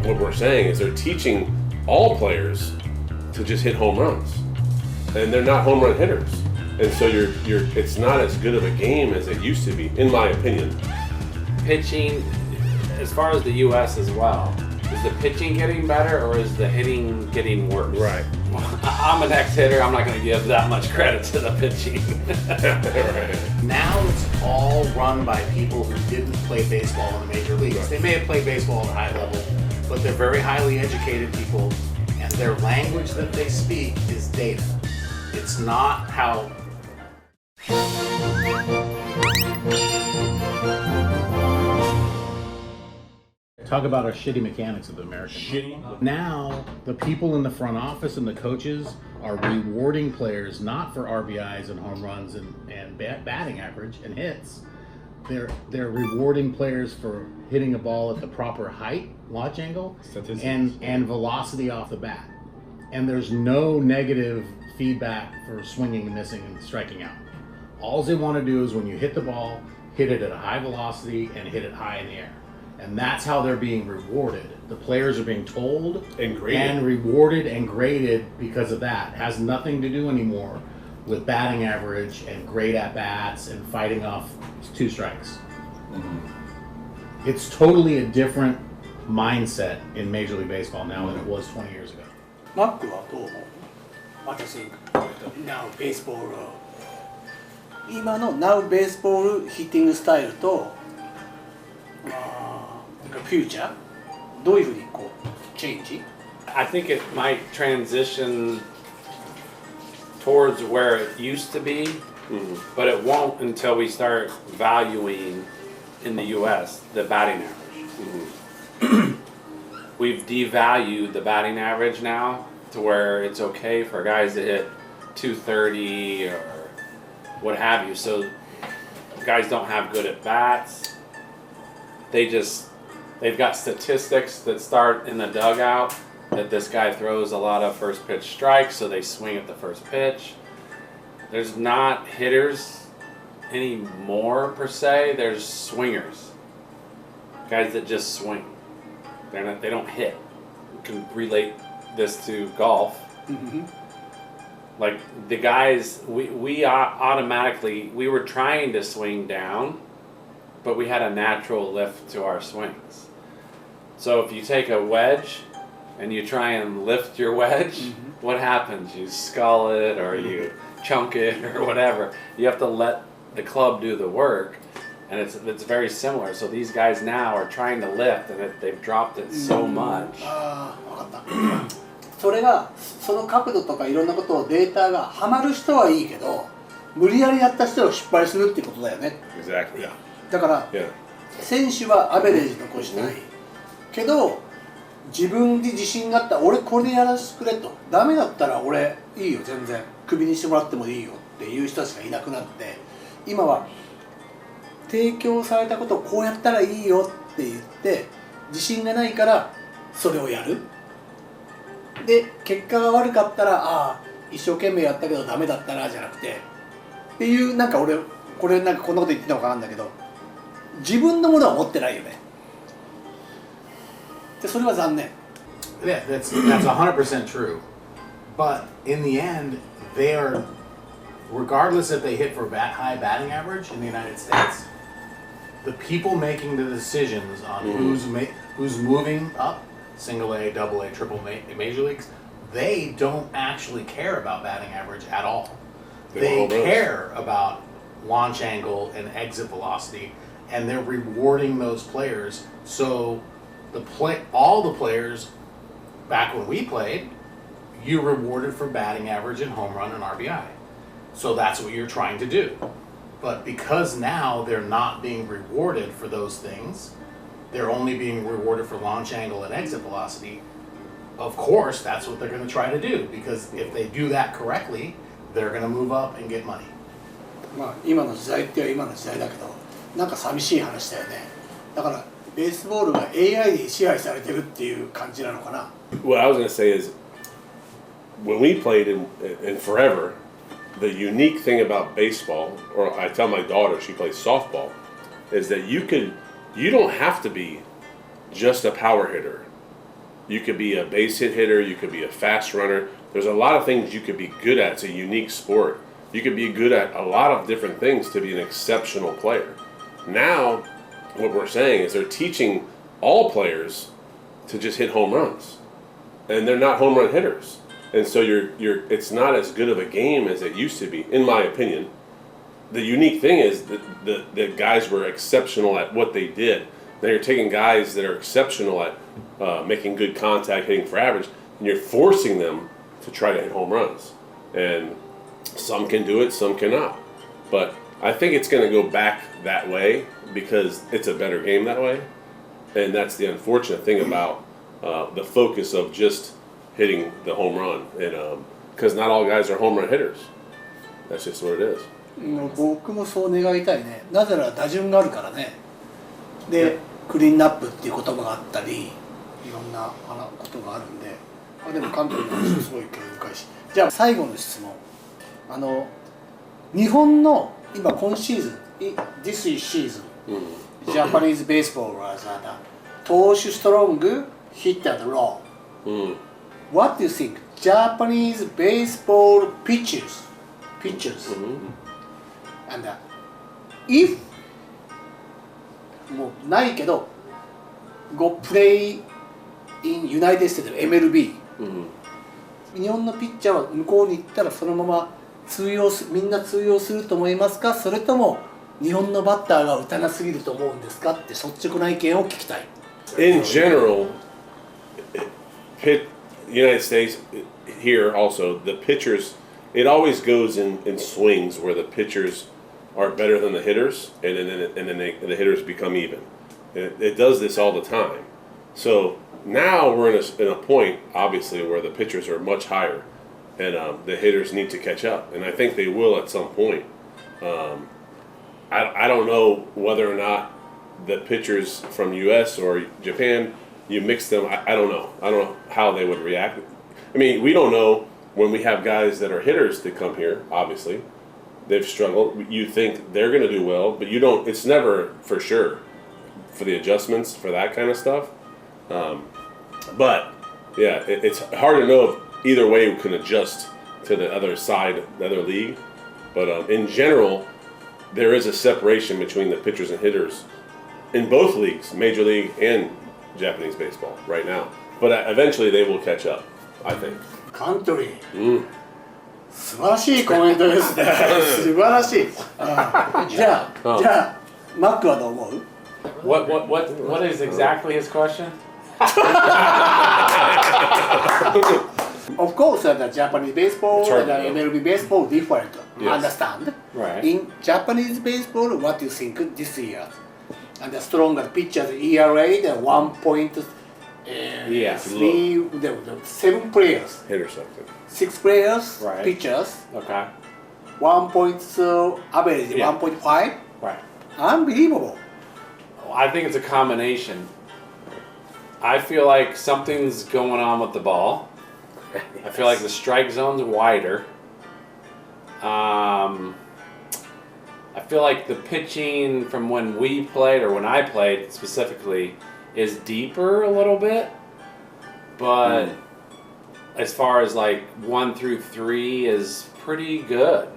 what we're saying is they're teaching all players to just hit home runs, and they're not home run hitters, and so it's not as good of a game as it used to be, in my opinion. Pitching, as far as the U.S. as well, is the pitching getting better or is the hitting getting worse? Right. I'm an ex-hitter. I'm not going to give that much credit to the pitching. Right. Now it's all run by people who didn't play baseball in the major leagues. Right. They may have played baseball at a high level, but they're very highly educated people, and their language that they speak is data. It's not how... Talk about our shitty mechanics of the American. Now, the people in the front office and the coaches are rewarding players not for RBIs and home runs and batting average and hits. They're rewarding players for hitting a ball at the proper height, launch angle, and velocity off the bat. And there's no negative feedback for swinging and missing and striking out. All they want to do is when you hit the ball, hit it at a high velocity and hit it high in the air. And that's how they're being rewarded. The players are being told And graded. and rewarded and graded because of that. It has nothing to do anymore with batting average and great at-bats and fighting off 2 strikes. Mm-hmm. It's totally a different mindset in Major League Baseball now than it was 20 years ago. マックはどう思う？私、Now Baseball 今の Now Baseball ヒッティングスタイルとフューチャーどういうふうにこうチェンジ I think it might transition towards where it used to be, but it won't until we start valuing in the U.S. the batting average. We've devalued the batting average now to where it's okay for guys to hit 230 or what have you. So guys don't have good at bats. They've got statistics that start in the dugout that this guy throws a lot of first pitch strikes, so they swing at the first pitch. There's not hitters anymore per se. There's swingers, guys that just swing. They don't hit. You can relate this to golf. Mm-hmm. Like the guys, we automatically we were trying to swing down, but we had a natural lift to our swings. So if you take a wedge and you try and lift your wedge, what happens? You skull it or you chunk it or whatever. You have to let the club do the work, and it's very similar. So these guys now are trying to lift, and they've dropped it so much. ああ、分かった。それがその角度とかいろんなことをデータがハマる人はいいけど、無理やりやった人は失敗するってことだよね。 Exactly. Yeah. だから、Yeah. 選手はアベレージ残したい。けど自分で自信があったら俺これでやらせてくれと。ダメだったら俺いいよ全然。クビにしてもらってもいいよっていう人たちがいなくなって、今は提供されたことをこうやったらいいよって言って自信がないからそれをやる。で結果が悪かったらああ一生懸命やったけどダメだったなじゃなくてっていうなんか俺これなんかこんなこと言ってたのかなんだけど自分のものは持ってないよね。でそれは残念。 Yeah, that's 100% true. But in the end, they are, regardless if they hit for high batting average in the United States, the people making the decisions on who's moving up, single A, double A, triple A, major leagues, they don't actually care about batting average at all. They care about launch angle and exit velocity, and they're rewarding those players. So all the players back when we played, you rewarded for batting average and home run and RBI. So that's what you're trying to do. But because now they're not being rewarded for those things, they're only being rewarded for launch angle and exit velocity, of course that's what they're going to try to do, because if they do that correctly, they're going to move up and get money. まあ今の時代って今の時代だけどなんか寂しい話だよね。だからベースボールが AI に支配されてるっていう感じなのかな。 What I was going to say is, when we played in forever, the unique thing about baseball, or I tell my daughter, she plays softball, is that you don't have to be just a power hitter You could be a base hit hitter. You could be a fast runner. There's a lot of things you could be good at. It's a unique sport. You could be good at a lot of different things to be an exceptional player. Now, what we're saying is they're teaching all players to just hit home runs, and they're not home run hitters. And so it's not as good of a game as it used to be, in my opinion. The unique thing is that the guys were exceptional at what they did. Now you're taking guys that are exceptional at making good contact, hitting for average, and you're forcing them to try to hit home runs. And some can do it, some cannot. But I think it's going to go back that way because it's a better game that way. And that's the unfortunate thing about the focus of just hitting the home run. And because not all guys are home run hitters. That's just what it is. 僕もそう願いたいね。なぜなら打順があるからね。で、クリーンアップっていう言葉があったり、いろんなことがあるんで、でも監督の話すごい興味深いし。じゃあ最後の質問。日本の今シーズン、This is season, Japanese baseball was投手ストロング、hit and roll. What do you think? Japanese baseball pitchers. And if もうないけど go play in United States MLB、日本のピッチャーは向こうに行ったらそのままみんな通用すると思いますか、それとも日本のバッターが打たなすぎると思うんですかって率直な意見を聞きたい。In general, United States here also the pitchers, it always goes in swings where the pitchers are better than the hitters, and then the hitters become even. It does this all the time. So now we're in a point, obviously, where the pitchers are much higher, and the hitters need to catch up, and I think they will at some point. I don't know whether or not the pitchers from U.S. or Japan, you mix them. I don't know. I don't know how they would react. I mean, we don't know when we have guys that are hitters that come here, obviously. They've struggled. You think they're going to do well, but you don't. It's never for sure for the adjustments for that kind of stuff. But yeah, it's hard to know if either way we can adjust to the other side, the other league. But in general, there is a separation between the pitchers and hitters in both leagues, Major League and Japanese baseball, right now. But eventually they will catch up, I think. カントリー、素晴らしいコメントですね。素晴らしい。じゃあマックはどう思う？ What is exactly his question? Of course, the Japanese baseball and the MLB baseball different. Yes. Understand? Right. In Japanese baseball, what do you think this year? And the stronger pitchers ERA, the 1.3, the 7 players, Hitter something. 6 players, Right. pitchers, Okay. 1 point average, Yeah. 1.5. Right. Unbelievable. I think it's a combination. I feel like something's going on with the ball. I feel like the strike zone's wider. I feel like the pitching from when we played, or when I played specifically, is deeper a little bit. But as far as like 1 through 3 is pretty good.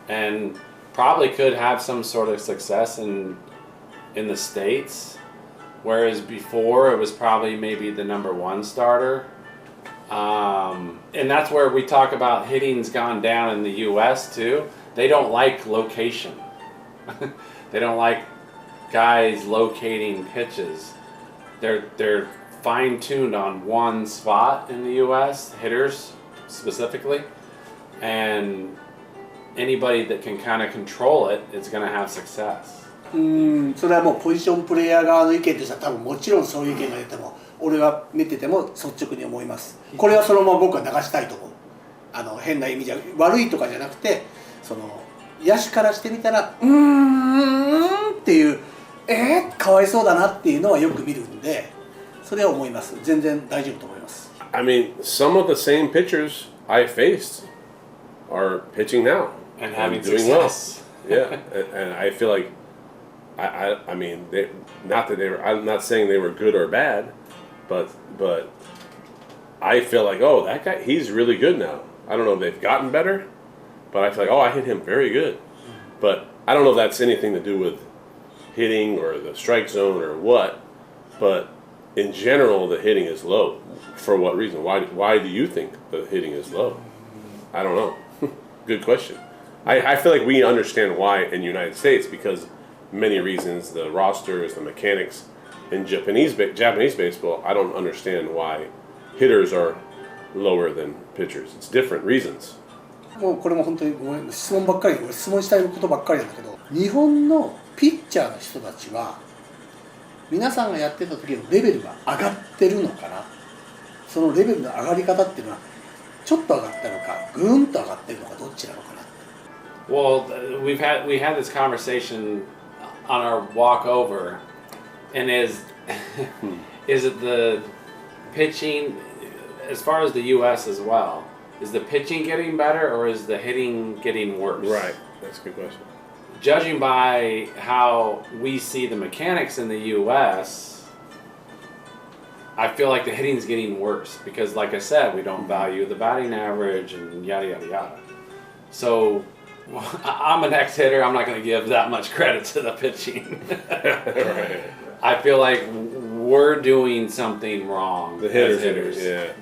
And probably could have some sort of success in the States. Whereas before it was probably maybe the number 1 starter. And that's where we talk about hitting's gone down in the U.S. too. They don't like location. They don't like guys locating pitches. They're fine-tuned on one spot in the U.S., hitters specifically. And anybody that can kind of control it is going to have success. それはもうポジションプレイヤー側の意見としては多分もちろんそういう意見が出ても俺が見てても率直に思います。これはそのまま僕は流したいと思う。変な意味じゃ悪いとかじゃなくて、その野手からしてみたらっていうかわいそうだなっていうのはよく見るんで、それは思います。全然大丈夫と思います。I mean, some of the same pitchers I faced are pitching now And having doing success. well. Yeah, and I feel like I mean, not that they were. I'm not saying they were good or bad, but I feel like, oh, that guy, he's really good now. I don't know if they've gotten better, but I feel like, oh, I hit him very good. But I don't know if that's anything to do with hitting or the strike zone or what, but in general, the hitting is low. For what reason? Why do you think the hitting is low? I don't know. Good question. I feel like we understand why in the United States because many reasons, the rosters, the mechanics. In Japanese baseball, I don't understand why hitters are lower than pitchers. It's different reasons. もうこれも本当にごめん質問ばっかり俺質問したいことばっかりなんだけど日本のピッチャーの人たちは皆さんがやってた時のレベルが上がってるのかなそのレベルの上がり方っていうのはちょっと上がったのかぐーんと上がってるのかどっちなのかな Well, we had this conversation on our walk over, and is it the pitching as far as the U.S. as well? Is the pitching getting better or is the hitting getting worse? Right. That's a good question. Judging by how we see the mechanics in the U.S., I feel like the hitting's getting worse because, like I said, we don't value the batting average and yada yada yada. So I'm an ex-hitter. I'm not going to give that much credit to the pitching. Right. I feel like we're doing something wrong. The as hitters, yeah.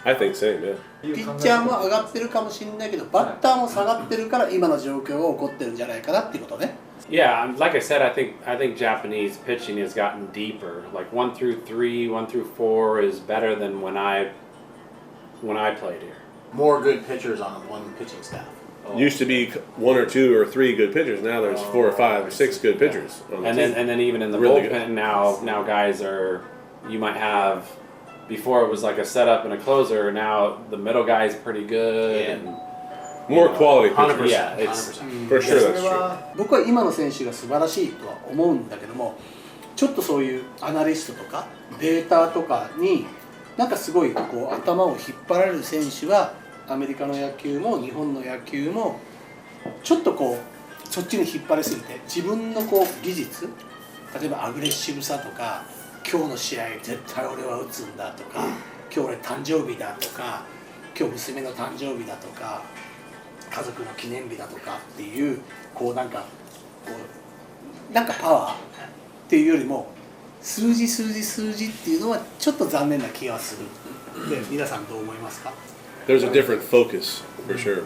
I think same, yeah. ピッチャーも上がってるかもしれないけどバッターも下がってるから今の状況が起こってるんじゃないかなっていうことね Yeah, like I said, I think Japanese pitching has gotten deeper. Like 1 through 3, 1 through 4 is better than when I played here. More good pitchers on one pitching staff. Used to be 1 or 2 or 3 good pitchers. Now there's 4 or 5 or 6 good pitchers. On the And team. then even in the Really bullpen now guys are, you might have, before it was like a setup and a closer, now the middle guy's pretty good. Yeah. And More quality 100%. pitchers. Yeah, it's- 100%. For sure, そ that's れ true. は僕は今の選手が素晴らしいとは思うんだけどもちょっとそういうアナリストとかデータとかになんかすごいこう頭を引っ張られる選手はアメリカの野球も日本の野球もちょっとこうそっちに引っ張りすぎて自分のこう技術例えばアグレッシブさとか今日の試合絶対俺は打つんだとか今日俺誕生日だとか今日娘の誕生日だとか家族の記念日だとかっていうこうなんかパワーっていうよりも数字っていうのはちょっと残念な気がするで皆さんどう思いますか There's a different focus, for sure.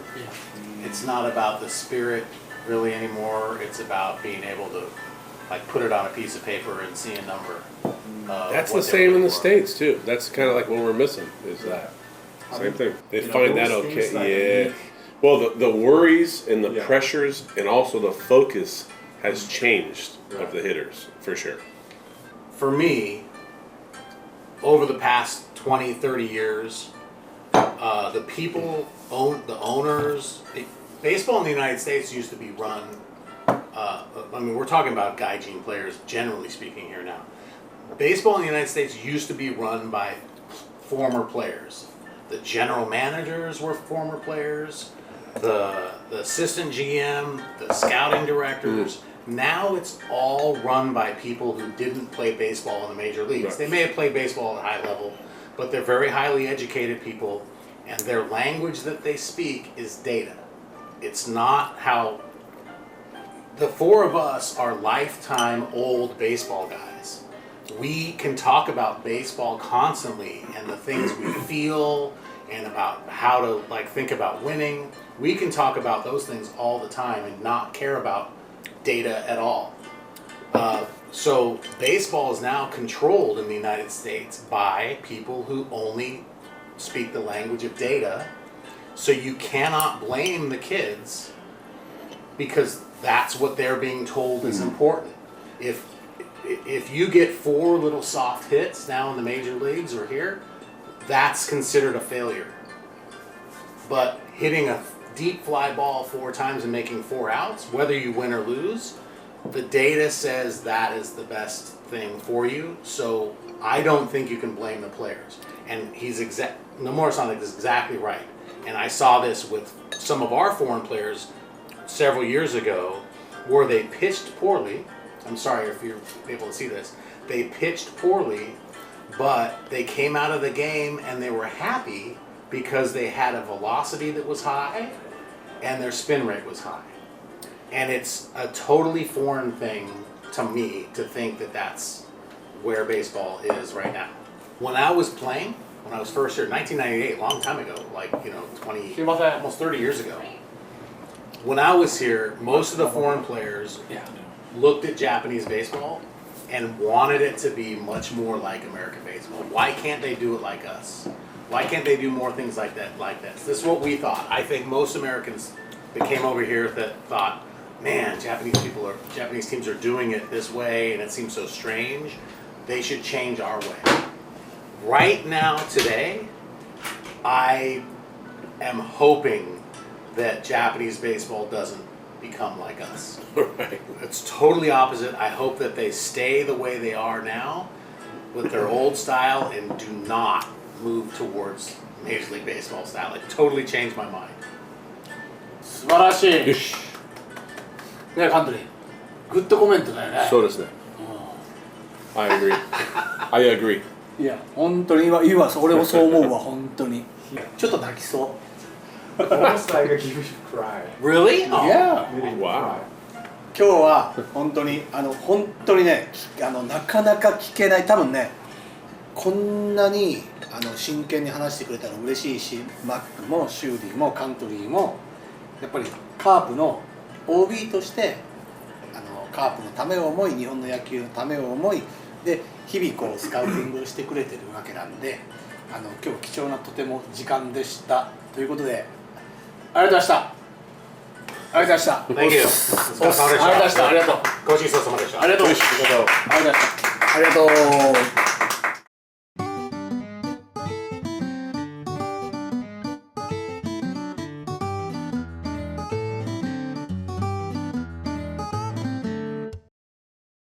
It's not about the spirit really anymore. It's about being able to like put it on a piece of paper and see a number. That's the same in the States, too. That's kind of like what we're missing, is that. Same thing. They find that those okay. things that Yeah. make- Well, the worries and the Yeah. pressures and also the focus has changed of the hitters, for sure. For me, over the past 20, 30 years, the people, the owners, baseball in the United States used to be run, I mean, we're talking about gaijin players, generally speaking here now. Baseball in the United States used to be run by former players. The general managers were former players, the assistant GM, the scouting directors. Now it's all run by people who didn't play baseball in the major leagues. Right. They may have played baseball at a high level, but they're very highly educated people, and their language that they speak is data. It's not how the four of us are lifetime old baseball guys. We can talk about baseball constantly and the things we feel and about how to like think about winning. We can talk about those things all the time and not care about data at all. So baseball is now controlled in the United States by people who only speak the language of data. So you cannot blame the kids because that's what they're being told is important. If you get 4 little soft hits now in the major leagues or here, that's considered a failure. But hitting a deep fly ball 4 times and making 4 outs, whether you win or lose, the data says that is the best thing for you. So I don't think you can blame the players. And Nomura-san is exactly right. And I saw this with some of our foreign players several years ago where they pitched poorly. I'm sorry if you're able to see this. They pitched poorly, but they came out of the game and they were happy because they had a velocity that was high and their spin rate was high. And it's a totally foreign thing to me to think that that's where baseball is right now. When I was playing, when I was first here, 1998, a long time ago, like, 20, almost 30 years ago. When I was here, most of the foreign players looked at Japanese baseball and wanted it to be much more like American baseball. Why can't they do it like us? Why can't they do more things like that, like this? This is what we thought. I think most Americans that came over here that thought, man, Japanese teams are doing it this way and it seems so strange. They should change our way. Right now, today, I am hoping that Japanese baseball doesn't become like us. Right. It's totally opposite. I hope that they stay the way they are now with their old style and do not move towards Major League Baseball style. It totally changed my mind. 素晴らしいよし。ねカントリーグッドコメントだよねそうですね。I agree. I agree. いや本当に今俺もそう思うわ本当にちょっと泣きそう Almost like a huge cry. Really? いや Really Wow. 今日は本当にねなかなか聞けない多分ねこんなに真剣に話してくれたら嬉しいしマックもシューディもカントリーもやっぱりカープの OB としてカープのためを思い日本の野球のためを思いで日々こうスカウティングをしてくれてるわけなんで今日貴重なとても時間でしたということでありがとうございましたありがとうございました Thank you. お疲れ様でした。ありがとうございましたありがとうごちそうさまでした。ありがとうありがとうありがとう